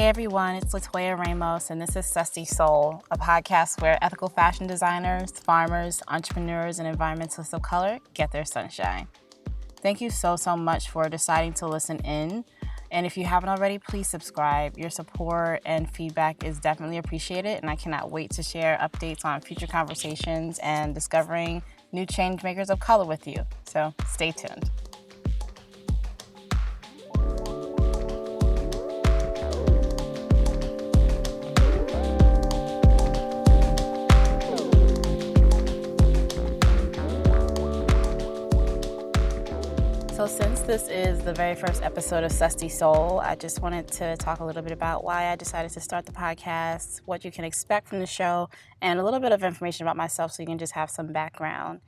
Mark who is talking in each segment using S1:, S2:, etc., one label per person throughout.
S1: Hey everyone, it's Latoya Ramos, and this is Susty Soul, a podcast where ethical fashion designers, farmers, entrepreneurs, and environmentalists of color get their sunshine. Thank you so much for deciding to listen in. And if you haven't already, please subscribe. Your support and feedback is definitely appreciated, and I cannot wait to share updates on future conversations and discovering new change makers of color with you. So stay tuned. So since this is the very first episode of Susty Soul, I just wanted to talk a little bit about why I decided to start the podcast, what you can expect from the show, and a little bit of information about myself so you can just have some background.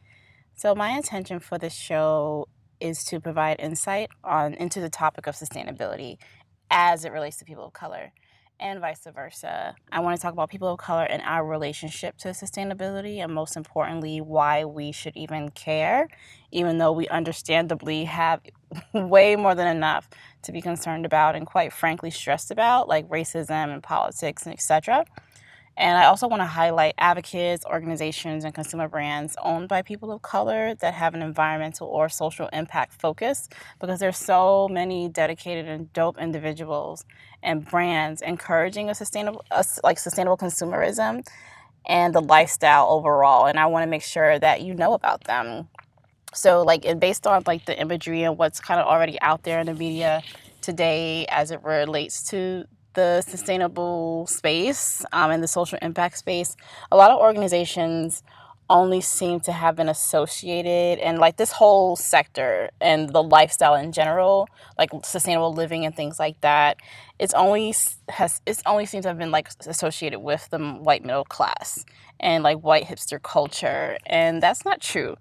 S1: So my intention for this show is to provide insight into the topic of sustainability as it relates to people of color, and vice versa. I want to talk about people of color and our relationship to sustainability, and most importantly, why we should even care, even though we understandably have way more than enough to be concerned about and quite frankly stressed about, like racism and politics and etc. And I also want to highlight advocates, organizations, and consumer brands owned by people of color that have an environmental or social impact focus, because there's so many dedicated and dope individuals and brands encouraging sustainable consumerism and the lifestyle overall. And I want to make sure that you know about them. So based on the imagery and what's kind of already out there in the media today as it relates to the sustainable space and the social impact space, a lot of organizations only seem to have been associated, and this whole sector and the lifestyle in general, like sustainable living and things like that, it's only seems to have been associated with the white middle class and white hipster culture, and that's not true.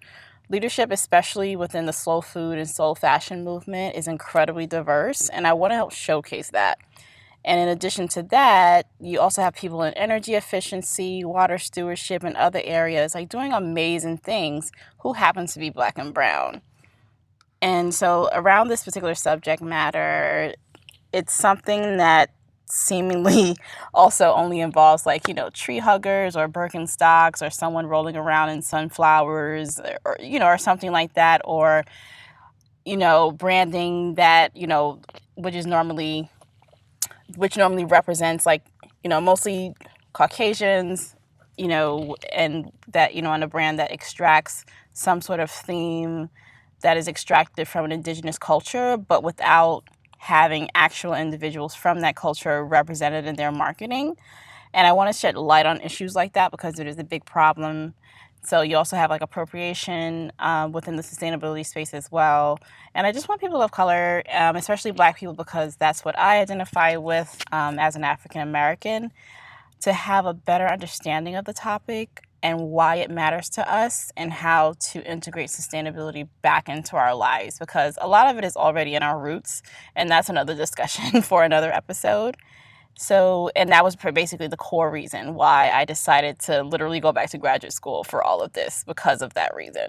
S1: Leadership, especially within the slow food and soul fashion movement, is incredibly diverse, and I want to help showcase that. And in addition to that, you also have people in energy efficiency, water stewardship, and other areas doing amazing things who happen to be Black and brown. And so around this particular subject matter, it's something that seemingly also only involves tree huggers or Birkenstocks or someone rolling around in sunflowers or something like that, or branding that which normally represents mostly Caucasians, and that on a brand that extracts some sort of theme that is extracted from an indigenous culture, but without having actual individuals from that culture represented in their marketing. And I want to shed light on issues like that because it is a big problem. So you also have appropriation within the sustainability space as well. And I just want people of color, especially Black people, because that's what I identify with as an African American, to have a better understanding of the topic and why it matters to us and how to integrate sustainability back into our lives, because a lot of it is already in our roots, and that's another discussion for another episode. So, and that was basically the core reason why I decided to literally go back to graduate school for all of this, because of that reason.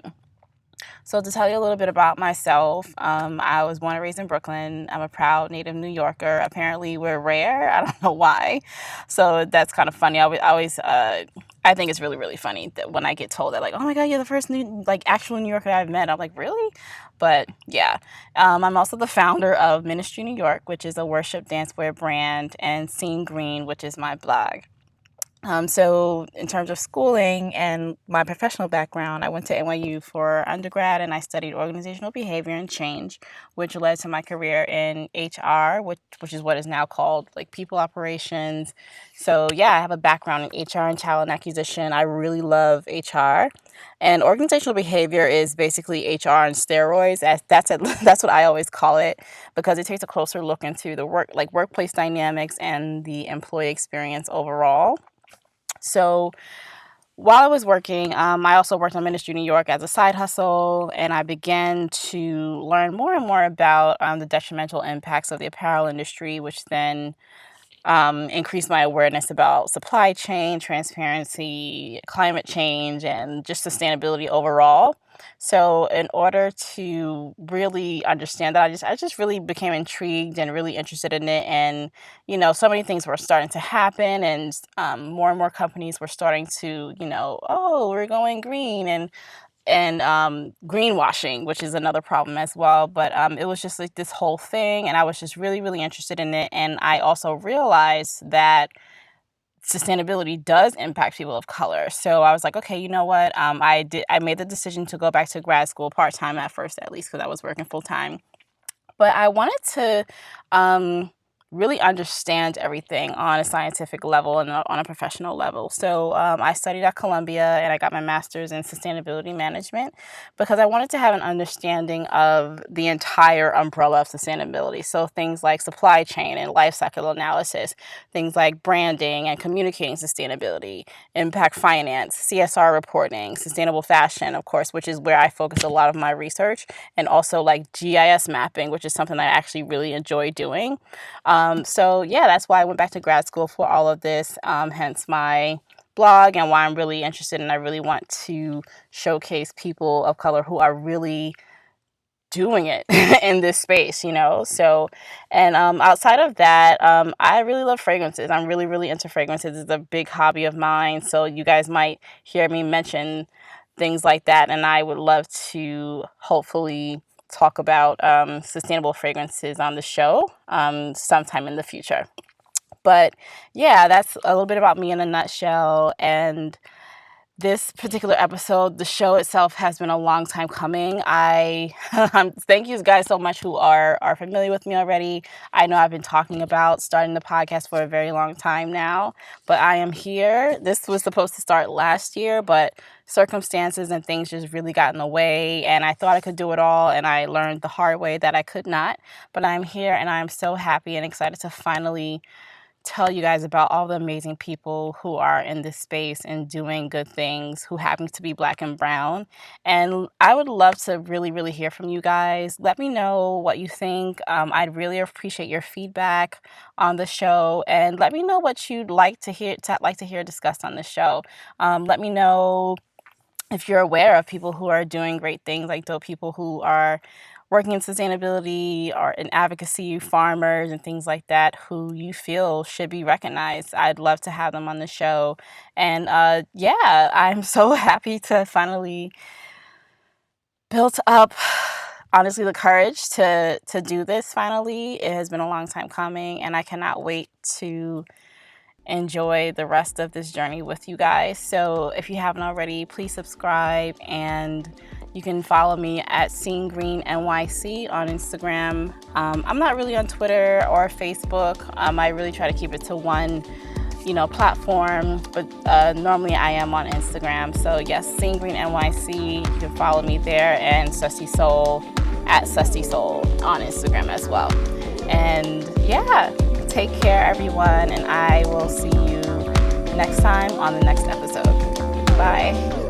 S1: So to tell you a little bit about myself, I was born and raised in Brooklyn. I'm a proud native New Yorker. Apparently we're rare. I don't know why. So that's kind of funny. I think it's really, really funny that when I get told that, oh my God, you're the first actual New Yorker I've met. I'm like, really? But yeah, I'm also the founder of Ministry New York, which is a worship dancewear brand, and Scene Green, which is my blog. So in terms of schooling and my professional background, I went to NYU for undergrad, and I studied organizational behavior and change, which led to my career in HR, which is what is now called people operations. So yeah, I have a background in HR and talent acquisition. I really love HR. And organizational behavior is basically HR on steroids. That's what I always call it, because it takes a closer look into the workplace dynamics and the employee experience overall. So while I was working, I also worked on Ministry New York as a side hustle, and I began to learn more and more about the detrimental impacts of the apparel industry, which then increased my awareness about supply chain, transparency, climate change, and just sustainability overall. So in order to really understand that, I just really became intrigued and really interested in it. And, so many things were starting to happen, and more companies were starting to, oh, we're going green, and greenwashing, which is another problem as well. But it was just like this whole thing, and I was just really, really interested in it. And I also realized that sustainability does impact people of color. So I was like, okay, you know what? I made the decision to go back to grad school part-time at first, at least, because I was working full-time. But I wanted to really understand everything on a scientific level and on a professional level. So I studied at Columbia, and I got my master's in sustainability management because I wanted to have an understanding of the entire umbrella of sustainability. So things like supply chain and life cycle analysis, things like branding and communicating sustainability, impact finance, CSR reporting, sustainable fashion, of course, which is where I focus a lot of my research, and also like GIS mapping, which is something that I actually really enjoy doing. So yeah, that's why I went back to grad school for all of this, hence my blog, and why I'm really interested, and I really want to showcase people of color who are really doing it in this space, So, and outside of that, I really love fragrances. I'm really, really into fragrances. It's a big hobby of mine. So you guys might hear me mention things like that, and I would love to hopefully talk about sustainable fragrances on the show sometime in the future. But yeah, that's a little bit about me in a nutshell. And this particular episode, the show itself has been a long time coming. I thank you guys so much who are familiar with me already. I know I've been talking about starting the podcast for a very long time now, but I am here. This was supposed to start last year, but circumstances and things just really got in the way, and I thought I could do it all, and I learned the hard way that I could not. But I'm here, and I'm so happy and excited to finally tell you guys about all the amazing people who are in this space and doing good things, who happen to be Black and brown. And I would love to really, really hear from you guys. Let me know what you think. I'd really appreciate your feedback on the show, and let me know what you'd like to hear discussed on the show. Let me know if you're aware of people who are doing great things, like the people who are working in sustainability or in advocacy, farmers and things like that, who you feel should be recognized. I'd love to have them on the show. And yeah, I'm so happy to finally built up, honestly, the courage to do this finally. It has been a long time coming, and I cannot wait to enjoy the rest of this journey with you guys. So if you haven't already, please subscribe, and you can follow me at Seeing Green NYC on Instagram. I'm not really on Twitter or Facebook. I really try to keep it to one, platform, but normally I am on Instagram. So yes, Seeing Green NYC. You can follow me there, and Susty Soul at Susty Soul on Instagram as well. And yeah, take care, everyone, and I will see you next time on the next episode. Bye.